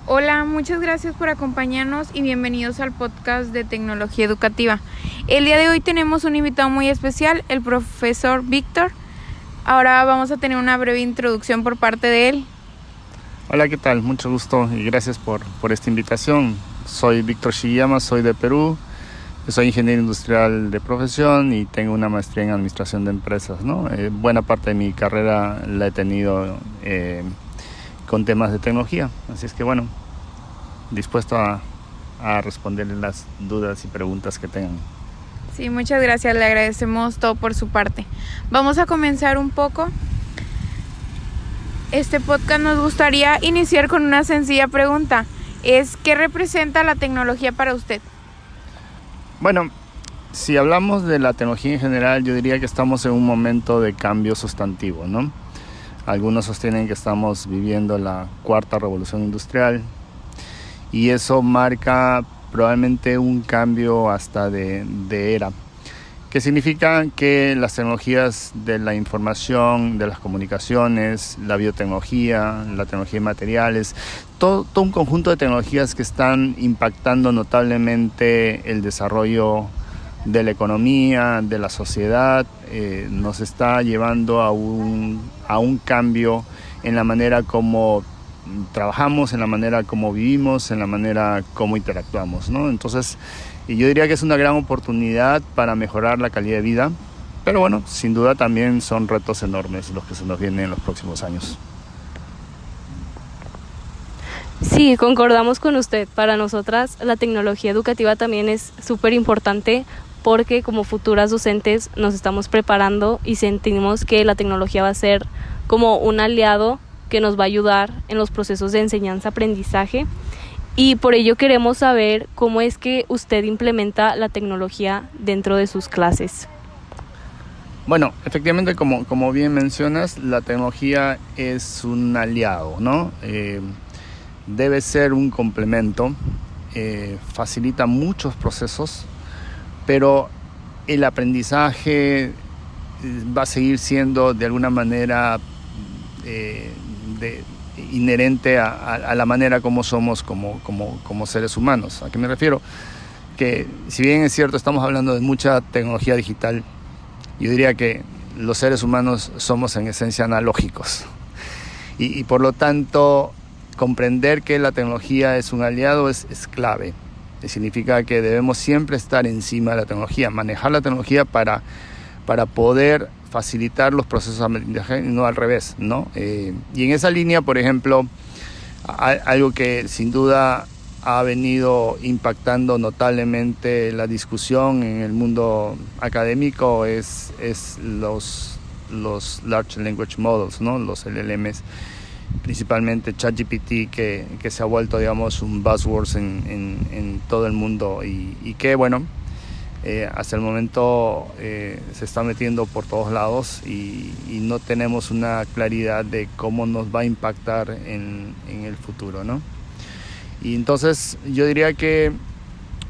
Hola, muchas gracias por acompañarnos y bienvenidos al podcast de Tecnología Educativa. El día de hoy tenemos un invitado muy especial, el profesor Víctor. Ahora vamos a tener una breve introducción por parte de él. Hola, ¿qué tal? Mucho gusto y gracias por esta invitación. Soy Víctor Shigiyama, soy de Perú, soy ingeniero industrial de profesión y tengo una maestría en administración de empresas, ¿no? Buena parte de mi carrera la he tenido con temas de tecnología, así es que bueno, dispuesto a responder las dudas y preguntas que tengan. Sí, muchas gracias, le agradecemos todo por su parte. Vamos a comenzar un poco. Este podcast nos gustaría iniciar con una sencilla pregunta. ¿Qué representa la tecnología para usted? Bueno, si hablamos de la tecnología en general, yo diría que estamos en un momento de cambio sustantivo, ¿no? Algunos sostienen que estamos viviendo la cuarta revolución industrial y eso marca probablemente un cambio hasta de era, que significa que las tecnologías de la información, de las comunicaciones, la biotecnología, la tecnología de materiales, todo un conjunto de tecnologías que están impactando notablemente el desarrollo de la economía, de la sociedad, nos está llevando a un cambio en la manera como trabajamos, en la manera como vivimos, en la manera como interactuamos, ¿no? Entonces, yo diría que es una gran oportunidad para mejorar la calidad de vida, pero bueno, sin duda también son retos enormes los que se nos vienen en los próximos años. Sí, concordamos con usted. Para nosotras la tecnología educativa también es súper importante porque como futuras docentes nos estamos preparando y sentimos que la tecnología va a ser como un aliado que nos va a ayudar en los procesos de enseñanza-aprendizaje y por ello queremos saber cómo es que usted implementa la tecnología dentro de sus clases. Bueno, efectivamente, como bien mencionas, la tecnología es un aliado, ¿no? Debe ser un complemento, facilita muchos procesos, pero el aprendizaje va a seguir siendo de alguna manera inherente a la manera como somos como seres humanos. ¿A qué me refiero? Que si bien es cierto, estamos hablando de mucha tecnología digital, yo diría que los seres humanos somos en esencia analógicos y por lo tanto comprender que la tecnología es un aliado es clave. Significa que debemos siempre estar encima de la tecnología, manejar la tecnología para poder facilitar los procesos de aprendizaje y no al revés, ¿no? Y en esa línea, por ejemplo, algo que sin duda ha venido impactando notablemente la discusión en el mundo académico es los Large Language Models, ¿no? Los LLMs, principalmente ChatGPT, que se ha vuelto, digamos, un buzzword en todo el mundo y que, bueno, hasta el momento se está metiendo por todos lados y no tenemos una claridad de cómo nos va a impactar en el futuro, ¿no? Y entonces yo diría que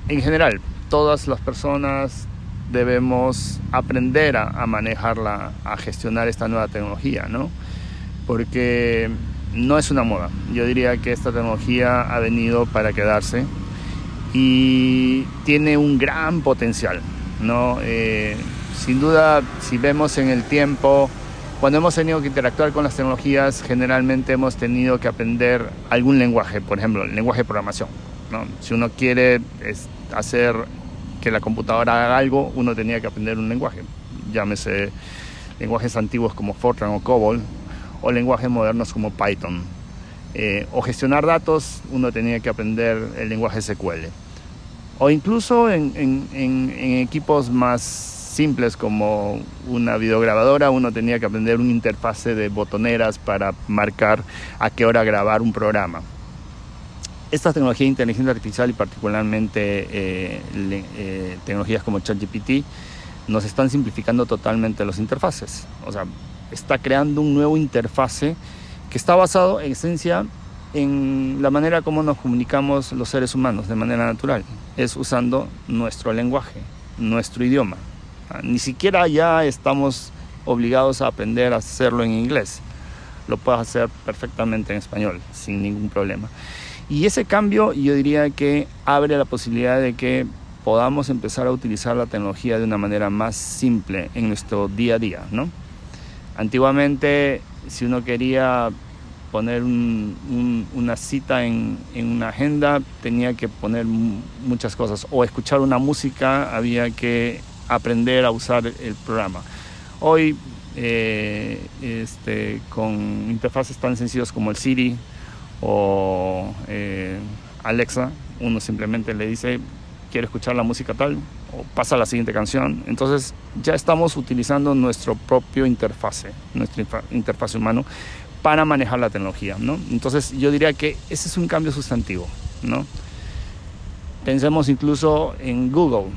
en general todas las personas debemos aprender a manejarla, a gestionar esta nueva tecnología, ¿no? Porque no es una moda. Yo diría que esta tecnología ha venido para quedarse y tiene un gran potencial, ¿no? Sin duda, si vemos en el tiempo, cuando hemos tenido que interactuar con las tecnologías, generalmente hemos tenido que aprender algún lenguaje, por ejemplo, el lenguaje de programación, ¿no? Si uno quiere hacer que la computadora haga algo, uno tenía que aprender un lenguaje, llámese lenguajes antiguos como Fortran o COBOL, o lenguajes modernos como Python. O gestionar datos, uno tenía que aprender el lenguaje SQL. O incluso en equipos más simples como una videograbadora, uno tenía que aprender una interfase de botoneras para marcar a qué hora grabar un programa. Esta tecnología de inteligencia artificial y particularmente tecnologías como ChatGPT nos están simplificando totalmente las interfaces. O sea, está creando un nuevo interfase que está basado en esencia en la manera como nos comunicamos los seres humanos de manera natural. Es usando nuestro lenguaje, nuestro idioma. Ni siquiera ya estamos obligados a aprender a hacerlo en inglés. Lo puedes hacer perfectamente en español, sin ningún problema. Y ese cambio yo diría que abre la posibilidad de que podamos empezar a utilizar la tecnología de una manera más simple en nuestro día a día, ¿no? Antiguamente, si uno quería poner una cita en una agenda, tenía que poner muchas cosas, o escuchar una música, había que aprender a usar el programa. Hoy, con interfaces tan sencillas como el Siri o Alexa, uno simplemente le dice, quiero escuchar la música tal, o pasa a la siguiente canción. Entonces ya estamos utilizando nuestro propio interfase, nuestra interfase humano, para manejar la tecnología, ¿no? Entonces yo diría que ese es un cambio sustantivo, ¿no? Pensemos incluso en Google.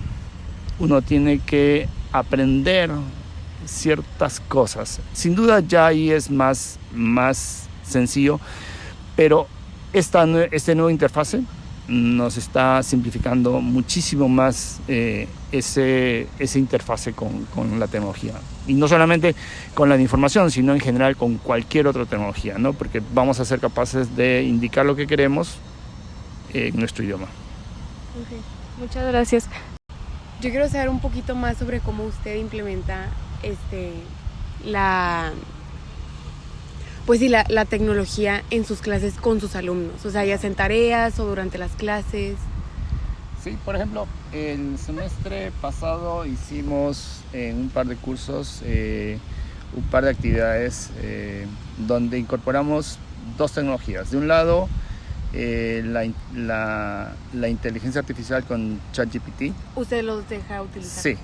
Uno tiene que aprender ciertas cosas. Sin duda ya ahí es más sencillo, pero este nuevo interfase nos está simplificando muchísimo más ese interfase con la tecnología. Y no solamente con la de información, sino en general con cualquier otra tecnología, ¿no? Porque vamos a ser capaces de indicar lo que queremos en nuestro idioma. Okay. Muchas gracias. Yo quiero saber un poquito más sobre cómo usted implementa la tecnología en sus clases con sus alumnos, o sea, ya sea en tareas o durante las clases. Sí, por ejemplo, el semestre pasado hicimos en un par de cursos un par de actividades donde incorporamos dos tecnologías. De un lado, la inteligencia artificial con ChatGPT. ¿Usted los deja utilizar? Sí.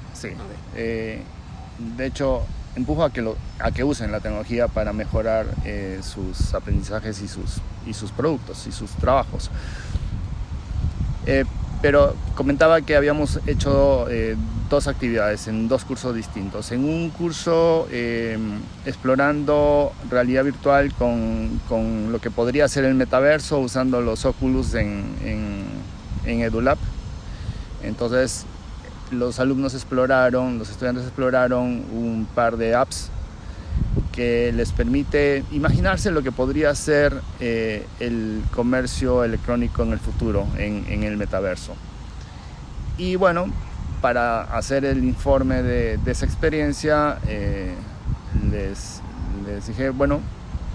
Okay. De hecho, empujo a que usen la tecnología para mejorar sus aprendizajes y sus productos y sus trabajos. Pero comentaba que habíamos hecho dos actividades en dos cursos distintos. En un curso explorando realidad virtual con lo que podría ser el metaverso, usando los Oculus en EduLab. Entonces, los estudiantes exploraron un par de apps que les permite imaginarse lo que podría ser el comercio electrónico en el futuro, en el metaverso. Y bueno, para hacer el informe de esa experiencia, les dije, bueno,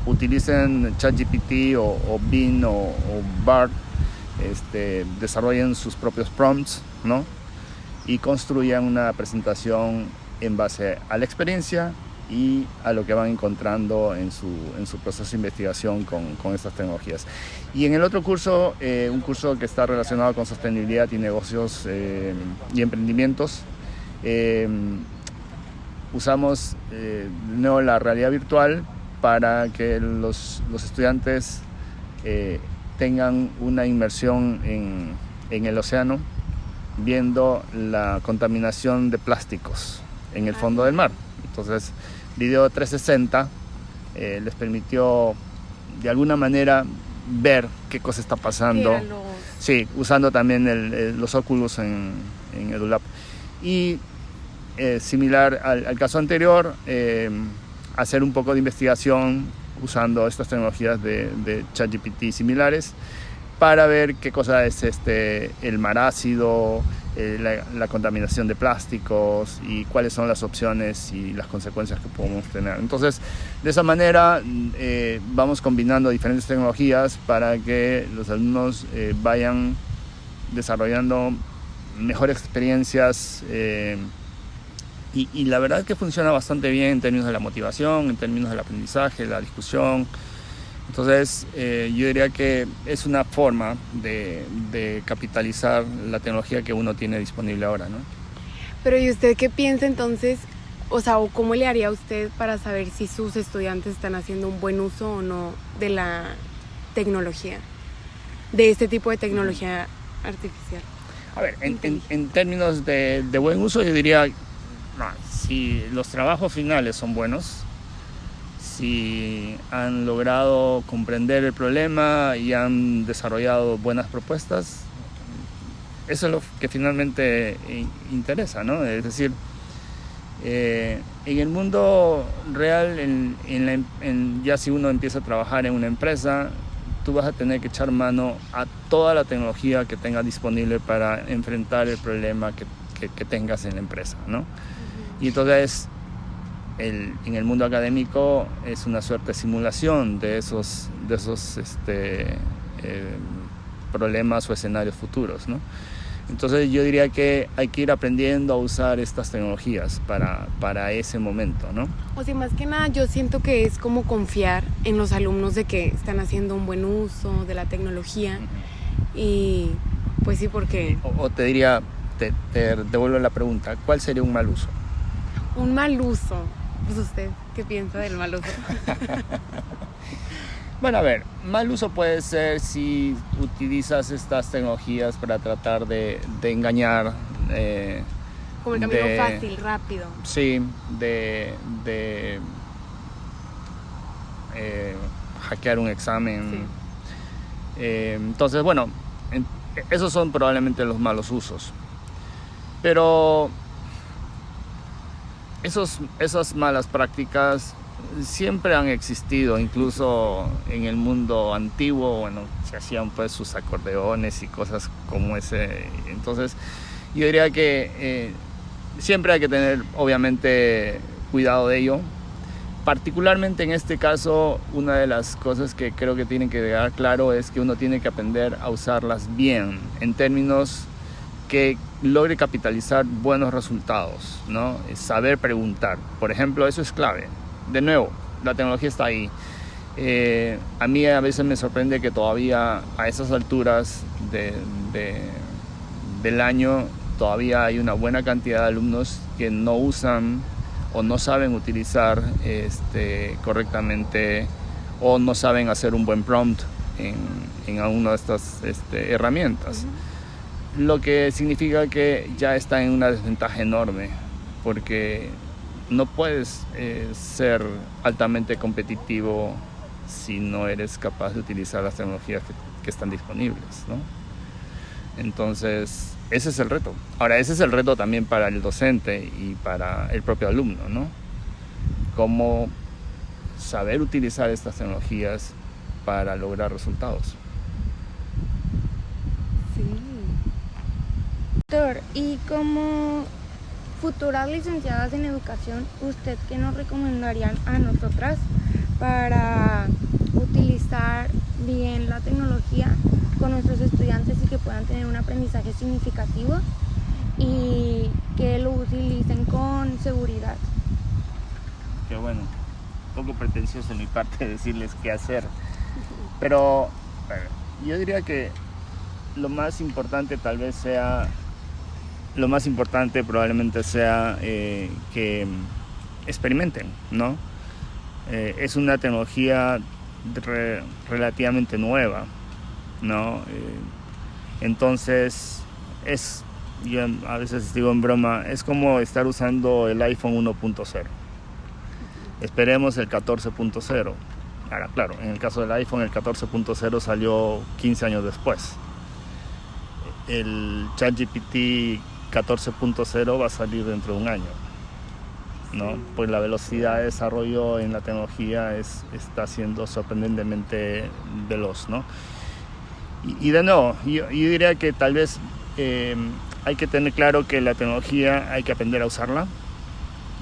utilicen ChatGPT o Bing o Bard, desarrollen sus propios prompts, ¿no? Y construyan una presentación en base a la experiencia y a lo que van encontrando en su proceso de investigación con estas tecnologías. Y en el otro curso, un curso que está relacionado con sostenibilidad y negocios y emprendimientos, usamos de nuevo la realidad virtual para que los estudiantes tengan una inmersión en el océano, viendo la contaminación de plásticos en el fondo del mar. Entonces, video 360 les permitió de alguna manera ver qué cosa está pasando. Sí, usando también los Oculus en EduLab. Y similar al caso anterior, hacer un poco de investigación usando estas tecnologías de ChatGPT similares, para ver qué cosa es el mar ácido, la contaminación de plásticos y cuáles son las opciones y las consecuencias que podemos tener. Entonces, de esa manera vamos combinando diferentes tecnologías para que los alumnos vayan desarrollando mejores experiencias y la verdad es que funciona bastante bien en términos de la motivación, en términos del aprendizaje, la discusión. Entonces, yo diría que es una forma de capitalizar la tecnología que uno tiene disponible ahora, ¿no? Pero ¿y usted qué piensa entonces? O sea, ¿cómo le haría usted para saber si sus estudiantes están haciendo un buen uso o no de la tecnología, de este tipo de tecnología artificial? A ver, en términos de buen uso, yo diría, si los trabajos finales son buenos, si han logrado comprender el problema y han desarrollado buenas propuestas, eso es lo que finalmente interesa, ¿no? Es decir, en el mundo real, ya si uno empieza a trabajar en una empresa, tú vas a tener que echar mano a toda la tecnología que tengas disponible para enfrentar el problema que tengas en la empresa, ¿no? Y entonces en el mundo académico es una suerte de simulación de esos problemas o escenarios futuros, ¿no? Entonces yo diría que hay que ir aprendiendo a usar estas tecnologías para ese momento, ¿no? O sea, más que nada yo siento que es como confiar en los alumnos de que están haciendo un buen uso de la tecnología. Y pues sí, porque... O te diría, te devuelvo la pregunta, ¿cuál sería un mal uso? Un mal uso. Pues usted, ¿qué piensa del mal uso? Bueno, a ver, mal uso puede ser si utilizas estas tecnologías para tratar de engañar. Como el camino fácil, rápido. Sí, hackear un examen. Sí. Entonces, bueno, esos son probablemente los malos usos. Pero esas malas prácticas siempre han existido, incluso en el mundo antiguo, bueno, se hacían pues sus acordeones y cosas como ese. Entonces, yo diría que siempre hay que tener, obviamente, cuidado de ello. Particularmente en este caso, una de las cosas que creo que tienen que quedar claro es que uno tiene que aprender a usarlas bien, en términos que logre capitalizar buenos resultados, ¿no? Saber preguntar, por ejemplo, eso es clave. De nuevo, la tecnología está ahí. A mí a veces me sorprende que todavía a esas alturas del año todavía hay una buena cantidad de alumnos que no usan o no saben utilizar correctamente o no saben hacer un buen prompt en alguna de estas herramientas. Uh-huh. Lo que significa que ya está en una desventaja enorme, porque no puedes ser altamente competitivo si no eres capaz de utilizar las tecnologías que están disponibles, ¿no? Entonces, ese es el reto. Ahora, ese es el reto también para el docente y para el propio alumno, ¿no? Cómo saber utilizar estas tecnologías para lograr resultados. Sí. Doctor, y como futuras licenciadas en educación, ¿usted qué nos recomendarían a nosotras para utilizar bien la tecnología con nuestros estudiantes y que puedan tener un aprendizaje significativo y que lo utilicen con seguridad? Qué bueno, un poco pretencioso en mi parte decirles qué hacer, pero yo diría que lo más importante probablemente sea que experimenten, ¿no? Es una tecnología relativamente nueva, ¿no? Entonces yo a veces digo en broma, es como estar usando el iPhone 1.0. Esperemos el 14.0. Ahora, claro, en el caso del iPhone, el 14.0 salió 15 años después. El ChatGPT 14.0 va a salir dentro de un año, ¿no? Pues la velocidad de desarrollo en la tecnología está siendo sorprendentemente veloz, ¿no? Y de nuevo, yo diría que tal vez hay que tener claro que la tecnología hay que aprender a usarla,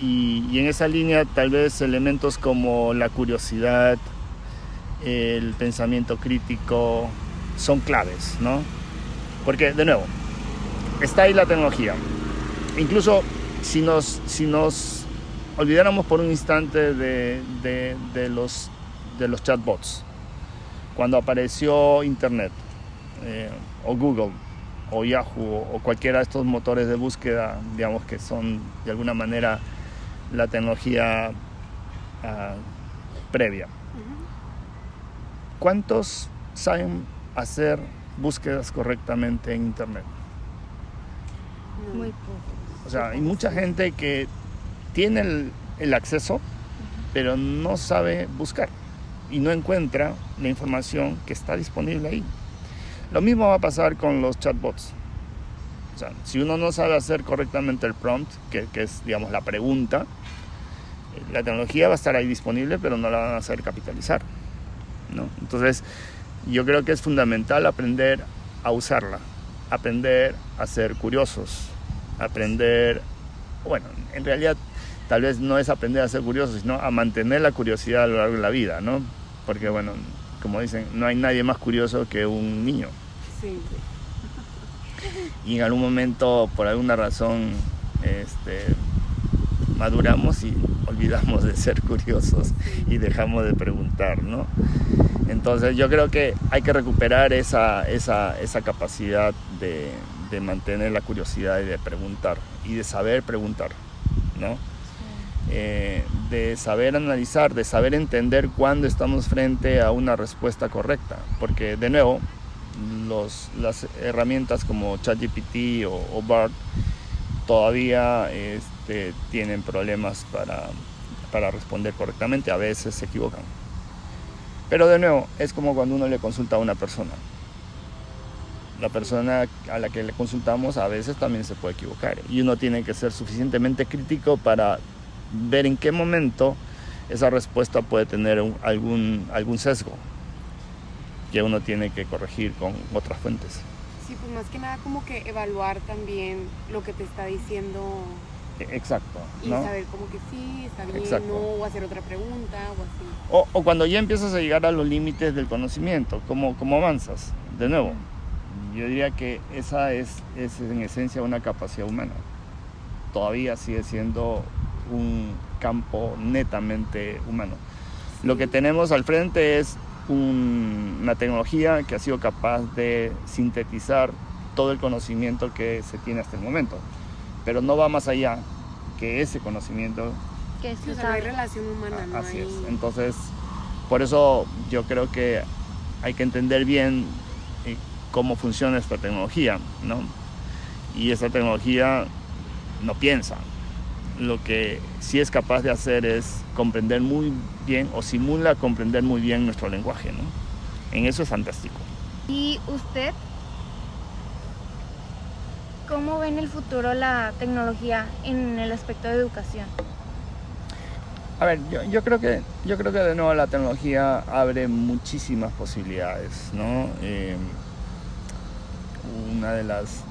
y en esa línea tal vez elementos como la curiosidad, el pensamiento crítico son claves, ¿no? Porque, de nuevo, está ahí la tecnología. Incluso si nos olvidáramos por un instante de los chatbots, cuando apareció Internet, o Google, o Yahoo, o cualquiera de estos motores de búsqueda, digamos, que son de alguna manera la tecnología previa. ¿Cuántos saben hacer búsquedas correctamente en Internet? Muy poco. O sea, hay mucha gente que tiene el acceso, pero no sabe buscar y no encuentra la información que está disponible ahí. Lo mismo va a pasar con los chatbots. O sea, si uno no sabe hacer correctamente el prompt, que es, digamos, la pregunta, la tecnología va a estar ahí disponible, pero no la van a saber capitalizar, ¿no? Entonces, yo creo que es fundamental aprender a usarla, aprender a ser curiosos, aprender, bueno, en realidad tal vez no es aprender a ser curiosos, sino a mantener la curiosidad a lo largo de la vida, ¿no? Porque, bueno, como dicen, no hay nadie más curioso que un niño. Sí. Y en algún momento, por alguna razón, maduramos y olvidamos de ser curiosos y dejamos de preguntar, ¿no? Entonces yo creo que hay que recuperar esa capacidad de mantener la curiosidad y de preguntar y de saber preguntar, ¿no? De saber analizar, de saber entender cuándo estamos frente a una respuesta correcta, porque de nuevo las herramientas como ChatGPT o BART todavía tienen problemas para responder correctamente, a veces se equivocan. Pero de nuevo, es como cuando uno le consulta a una persona. La persona a la que le consultamos a veces también se puede equivocar y uno tiene que ser suficientemente crítico para ver en qué momento esa respuesta puede tener algún sesgo que uno tiene que corregir con otras fuentes. Sí, pues más que nada como que evaluar también lo que te está diciendo. Exacto, y ¿no? saber como que sí, está bien, Exacto. no, o hacer otra pregunta o así. O cuando ya empiezas a llegar a los límites del conocimiento, ¿cómo avanzas? De nuevo, yo diría que esa es en esencia una capacidad humana. Todavía sigue siendo un campo netamente humano. Lo que tenemos al frente es una tecnología que ha sido capaz de sintetizar todo el conocimiento que se tiene hasta el momento, pero no va más allá que ese conocimiento. Que Sí, se o sea, no hay sabe. relación humana, no Así hay... es. Entonces, por eso yo creo que hay que entender bien cómo funciona esta tecnología, ¿no? Y esta tecnología no piensa. Lo que sí es capaz de hacer es comprender muy bien o simula comprender muy bien nuestro lenguaje, ¿no? En eso es fantástico. ¿Y usted cómo ve en el futuro la tecnología en el aspecto de educación? A ver, yo creo que de nuevo la tecnología abre muchísimas posibilidades, ¿no? Una de las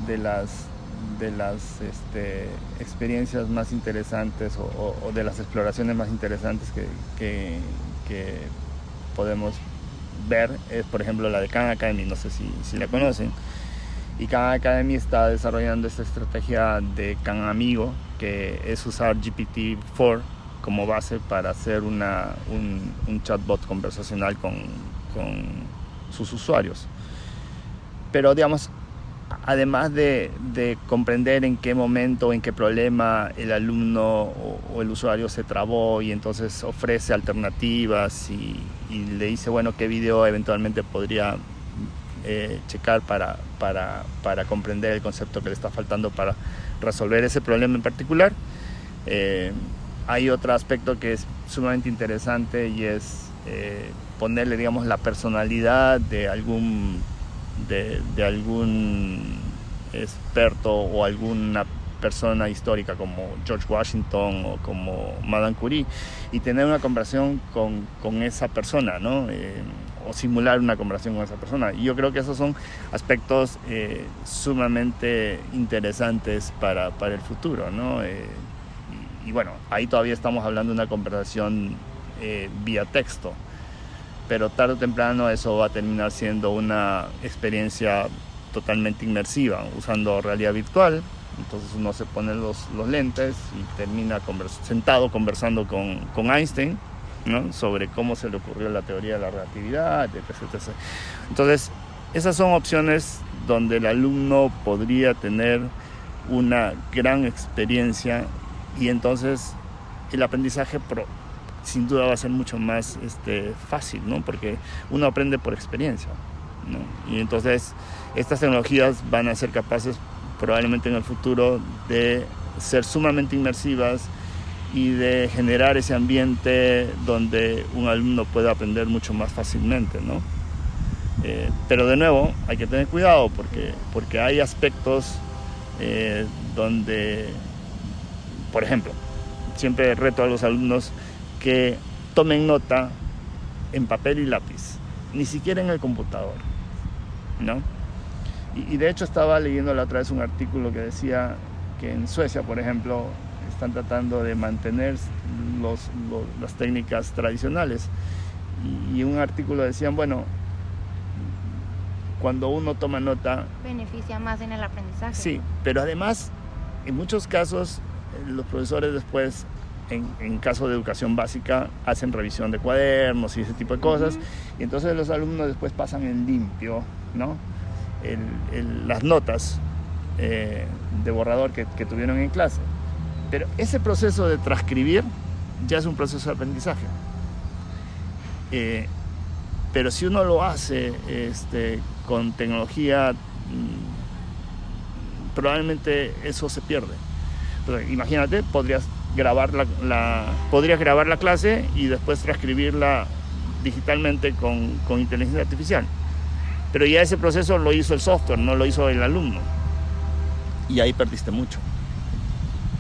experiencias más interesantes o de las exploraciones más interesantes que podemos ver es, por ejemplo, la de Khan Academy. No sé si la conocen. Y Khan Academy está desarrollando esta estrategia de Khan Amigo, que es usar GPT-4 como base para hacer un chatbot conversacional con sus usuarios. Pero, digamos, además de comprender en qué momento, en qué problema el alumno o el usuario se trabó y entonces ofrece alternativas y le dice, bueno, qué video eventualmente podría checar para comprender el concepto que le está faltando para resolver ese problema en particular. Hay otro aspecto que es sumamente interesante y es ponerle, digamos, la personalidad de algún experto o alguna persona histórica como George Washington o como Madame Curie y tener una conversación con esa persona, ¿no? O simular una conversación con esa persona. Y yo creo que esos son aspectos sumamente interesantes para el futuro, ¿no? Y bueno, ahí todavía estamos hablando de una conversación vía texto, pero tarde o temprano eso va a terminar siendo una experiencia totalmente inmersiva, usando realidad virtual. Entonces uno se pone los lentes y termina sentado conversando con Einstein, ¿no? Sobre cómo se le ocurrió la teoría de la relatividad, etc. Entonces, esas son opciones donde el alumno podría tener una gran experiencia y entonces el aprendizaje sin duda va a ser mucho más fácil, ¿no? Porque uno aprende por experiencia, ¿no? Y entonces estas tecnologías van a ser capaces probablemente en el futuro de ser sumamente inmersivas y de generar ese ambiente donde un alumno pueda aprender mucho más fácilmente, ¿no? Pero de nuevo hay que tener cuidado porque hay aspectos donde, por ejemplo, siempre reto a los alumnos que tomen nota en papel y lápiz, ni siquiera en el computador, ¿no? Y de hecho estaba leyendo la otra vez un artículo que decía que en Suecia, por ejemplo, están tratando de mantener las técnicas tradicionales. Y un artículo decían, bueno, cuando uno toma nota... Beneficia más en el aprendizaje. Sí, pero además, en muchos casos, los profesores después, en caso de educación básica, hacen revisión de cuadernos y ese tipo de cosas. Y entonces los alumnos después pasan en limpio, ¿no? Las notas de borrador que tuvieron en clase. Pero ese proceso de transcribir ya es un proceso de aprendizaje. Pero si uno lo hace con tecnología, probablemente eso se pierde. Entonces, imagínate, podrías grabar la clase y después transcribirla digitalmente con inteligencia artificial. Pero ya ese proceso lo hizo el software, no lo hizo el alumno. Y ahí perdiste mucho,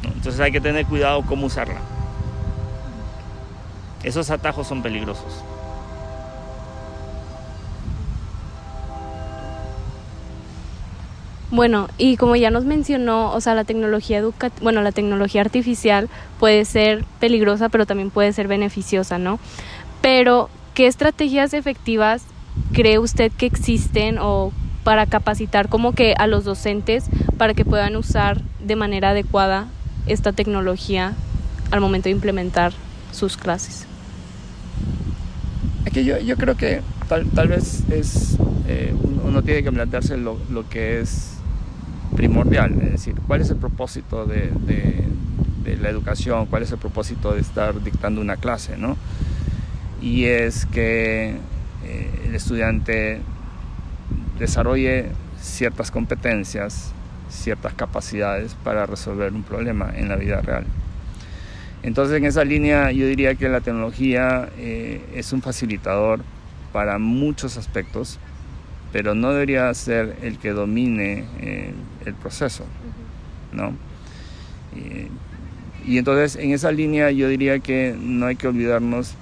¿no? Entonces hay que tener cuidado cómo usarla. Esos atajos son peligrosos. Bueno, y como ya nos mencionó, o sea, la tecnología la tecnología artificial puede ser peligrosa, pero también puede ser beneficiosa, ¿no? Pero, ¿qué estrategias efectivas cree usted que existen o para capacitar como que a los docentes para que puedan usar de manera adecuada esta tecnología al momento de implementar sus clases? Aquí yo creo que tal vez uno tiene que plantearse lo que es primordial, es decir, cuál es el propósito de la educación, cuál es el propósito de estar dictando una clase, ¿no? Y es que el estudiante desarrolle ciertas competencias, ciertas capacidades para resolver un problema en la vida real. Entonces, en esa línea yo diría que la tecnología es un facilitador para muchos aspectos, pero no debería ser el que domine el proceso, ¿no? Y entonces, en esa línea yo diría que no hay que olvidarnos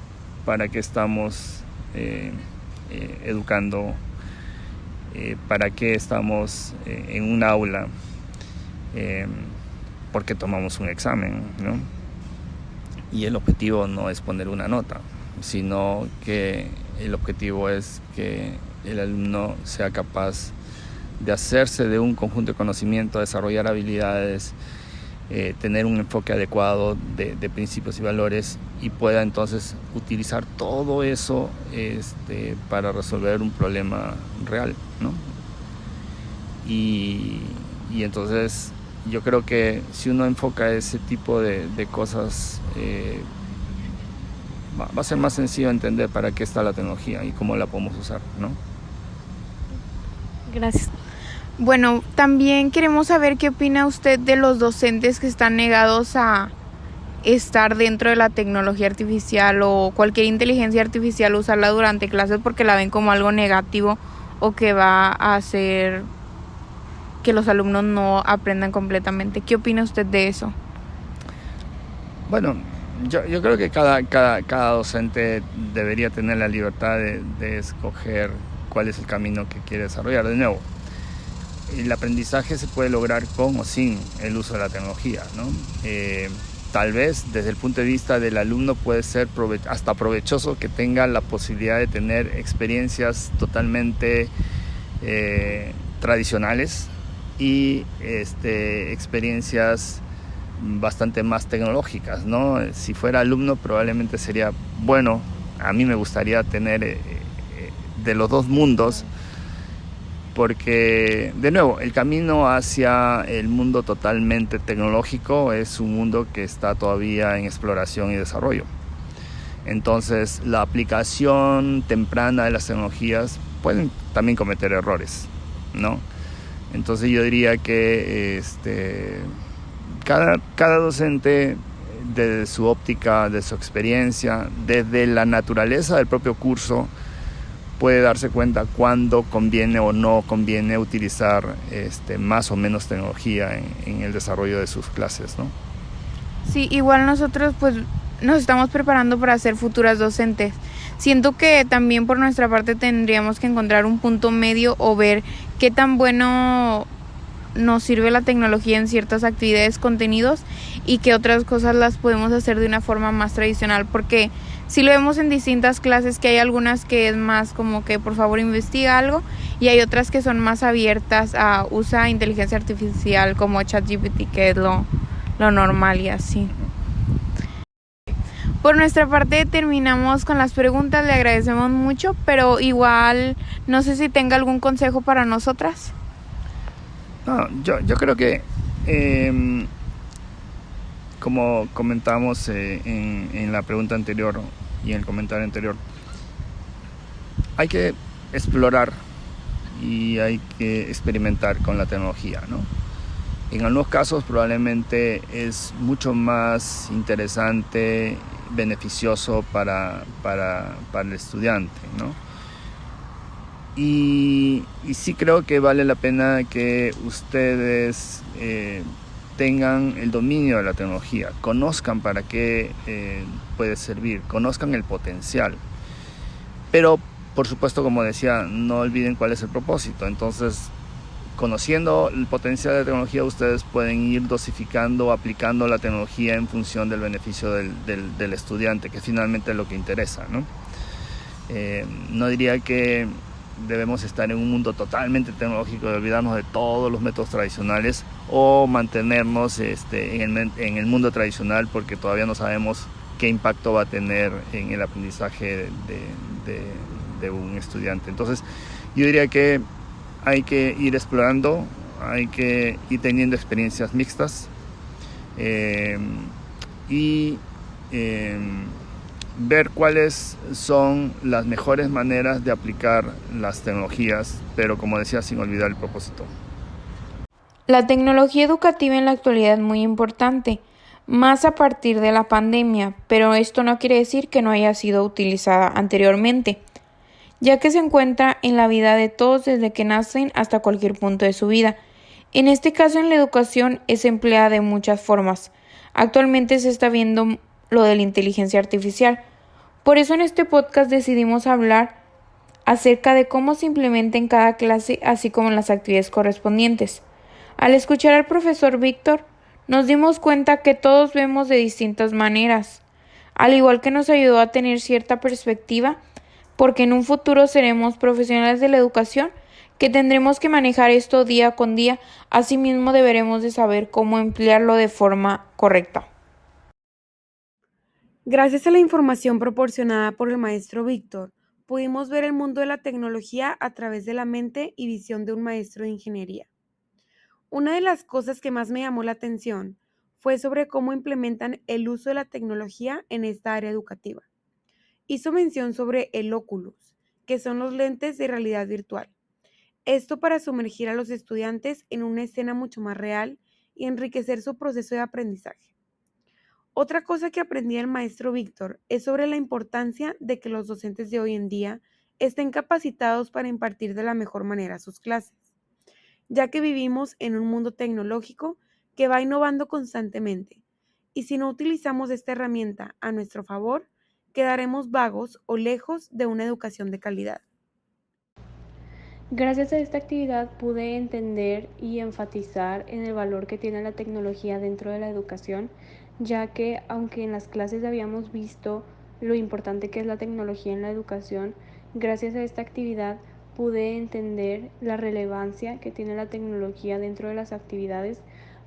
para qué estamos educando, para qué estamos en un aula, porque tomamos un examen, ¿no? Y el objetivo no es poner una nota, sino que el objetivo es que el alumno sea capaz de hacerse de un conjunto de conocimiento, desarrollar habilidades, tener un enfoque adecuado de principios y valores y pueda entonces utilizar todo eso para resolver un problema real, ¿no? Y entonces yo creo que si uno enfoca ese tipo de cosas, va a ser más sencillo entender para qué está la tecnología y cómo la podemos usar, ¿no? Gracias. Bueno, también queremos saber qué opina usted de los docentes que están negados a estar dentro de la tecnología artificial o cualquier inteligencia artificial, usarla durante clases porque la ven como algo negativo o que va a hacer que los alumnos no aprendan completamente. ¿Qué opina usted de eso? Bueno, yo creo que cada docente debería tener la libertad de escoger cuál es el camino que quiere desarrollar. De nuevo, el aprendizaje se puede lograr con o sin el uso de la tecnología, ¿no? Tal vez desde el punto de vista del alumno puede ser hasta provechoso que tenga la posibilidad de tener experiencias totalmente tradicionales y experiencias bastante más tecnológicas, ¿no? Si fuera alumno probablemente sería bueno, a mí me gustaría tener de los dos mundos, porque de nuevo el camino hacia el mundo totalmente tecnológico es un mundo que está todavía en exploración y desarrollo. Entonces la aplicación temprana de las tecnologías pueden también cometer errores, ¿no? Entonces yo diría que cada docente, desde su óptica, de su experiencia, desde la naturaleza del propio curso, puede darse cuenta cuándo conviene o no conviene utilizar más o menos tecnología en el desarrollo de sus clases, ¿no? Sí, igual nosotros pues nos estamos preparando para ser futuras docentes. Siento que también por nuestra parte tendríamos que encontrar un punto medio o ver qué tan bueno nos sirve la tecnología en ciertas actividades, contenidos, y qué otras cosas las podemos hacer de una forma más tradicional, porque si lo vemos en distintas clases, que hay algunas que es más como que por favor investiga algo, y hay otras que son más abiertas a usa inteligencia artificial como ChatGPT, que es lo normal y así. Por nuestra parte terminamos con las preguntas, le agradecemos mucho, pero igual no sé si tenga algún consejo para nosotras. No, yo creo que, como comentamos en la pregunta anterior y en el comentario anterior, hay que explorar y hay que experimentar con la tecnología, ¿no? En algunos casos probablemente es mucho más interesante, beneficioso para el estudiante, ¿no? Y sí creo que vale la pena que ustedes tengan el dominio de la tecnología, conozcan para qué puede servir, conozcan el potencial. Pero, por supuesto, como decía, no olviden cuál es el propósito. Entonces, conociendo el potencial de la tecnología, ustedes pueden ir dosificando, aplicando la tecnología en función del beneficio del estudiante, que es finalmente lo que interesa, ¿no? No diría que debemos estar en un mundo totalmente tecnológico y olvidarnos de todos los métodos tradicionales, o mantenernos en el mundo tradicional, porque todavía no sabemos qué impacto va a tener en el aprendizaje de un estudiante. Entonces, yo diría que hay que ir explorando, hay que ir teniendo experiencias mixtas y ver cuáles son las mejores maneras de aplicar las tecnologías, pero como decía, sin olvidar el propósito. La tecnología educativa en la actualidad es muy importante, más a partir de la pandemia, pero esto no quiere decir que no haya sido utilizada anteriormente, ya que se encuentra en la vida de todos desde que nacen hasta cualquier punto de su vida. En este caso, en la educación es empleada de muchas formas. Actualmente se está viendo lo de la inteligencia artificial. Por eso en este podcast decidimos hablar acerca de cómo se implementa en cada clase, así como en las actividades correspondientes. Al escuchar al profesor Víctor, nos dimos cuenta que todos vemos de distintas maneras, al igual que nos ayudó a tener cierta perspectiva, porque en un futuro seremos profesionales de la educación que tendremos que manejar esto día con día. Asimismo, deberemos de saber cómo emplearlo de forma correcta. Gracias a la información proporcionada por el maestro Víctor, pudimos ver el mundo de la tecnología a través de la mente y visión de un maestro de ingeniería. Una de las cosas que más me llamó la atención fue sobre cómo implementan el uso de la tecnología en esta área educativa. Hizo mención sobre el Oculus, que son los lentes de realidad virtual. Esto para sumergir a los estudiantes en una escena mucho más real y enriquecer su proceso de aprendizaje. Otra cosa que aprendí del maestro Víctor es sobre la importancia de que los docentes de hoy en día estén capacitados para impartir de la mejor manera sus clases, ya que vivimos en un mundo tecnológico que va innovando constantemente, y si no utilizamos esta herramienta a nuestro favor, quedaremos vagos o lejos de una educación de calidad. Gracias a esta actividad pude entender y enfatizar en el valor que tiene la tecnología dentro de la educación, ya que aunque en las clases habíamos visto lo importante que es la tecnología en la educación, gracias a esta actividad pude entender la relevancia que tiene la tecnología dentro de las actividades,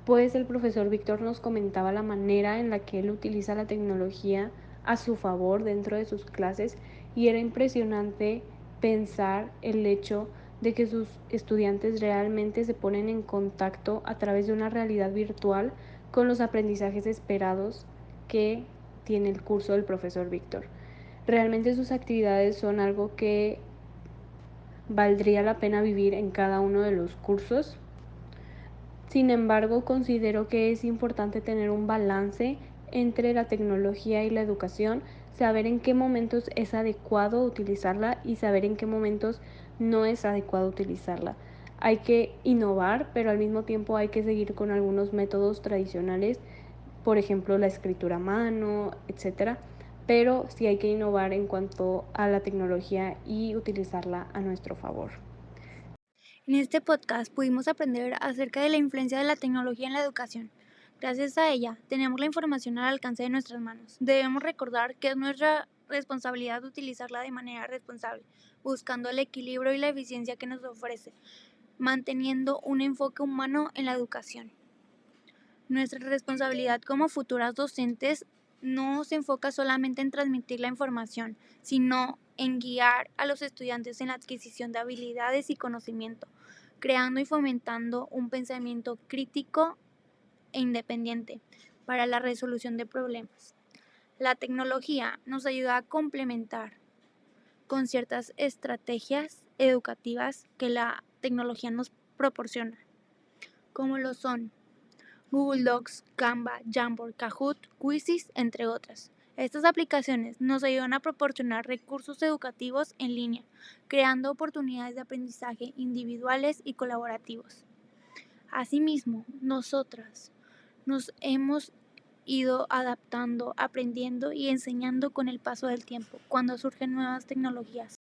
pues el profesor Víctor nos comentaba la manera en la que él utiliza la tecnología a su favor dentro de sus clases, y era impresionante pensar el hecho de que sus estudiantes realmente se ponen en contacto a través de una realidad virtual con los aprendizajes esperados que tiene el curso del profesor Víctor. Realmente sus actividades son algo que valdría la pena vivir en cada uno de los cursos. Sin embargo, considero que es importante tener un balance entre la tecnología y la educación, saber en qué momentos es adecuado utilizarla y saber en qué momentos no es adecuado utilizarla. Hay que innovar, pero al mismo tiempo hay que seguir con algunos métodos tradicionales, por ejemplo la escritura a mano, etcétera, pero sí hay que innovar en cuanto a la tecnología y utilizarla a nuestro favor. En este podcast pudimos aprender acerca de la influencia de la tecnología en la educación. Gracias a ella, tenemos la información al alcance de nuestras manos. Debemos recordar que es nuestra responsabilidad utilizarla de manera responsable, buscando el equilibrio y la eficiencia que nos ofrece, manteniendo un enfoque humano en la educación. Nuestra responsabilidad como futuras docentes no se enfoca solamente en transmitir la información, sino en guiar a los estudiantes en la adquisición de habilidades y conocimiento, creando y fomentando un pensamiento crítico e independiente para la resolución de problemas. La tecnología nos ayuda a complementar con ciertas estrategias educativas que la tecnología nos proporciona, como lo son Google Docs, Canva, Jamboard, Kahoot, Quizzes, entre otras. Estas aplicaciones nos ayudan a proporcionar recursos educativos en línea, creando oportunidades de aprendizaje individuales y colaborativos. Asimismo, nosotras nos hemos ido adaptando, aprendiendo y enseñando con el paso del tiempo, cuando surgen nuevas tecnologías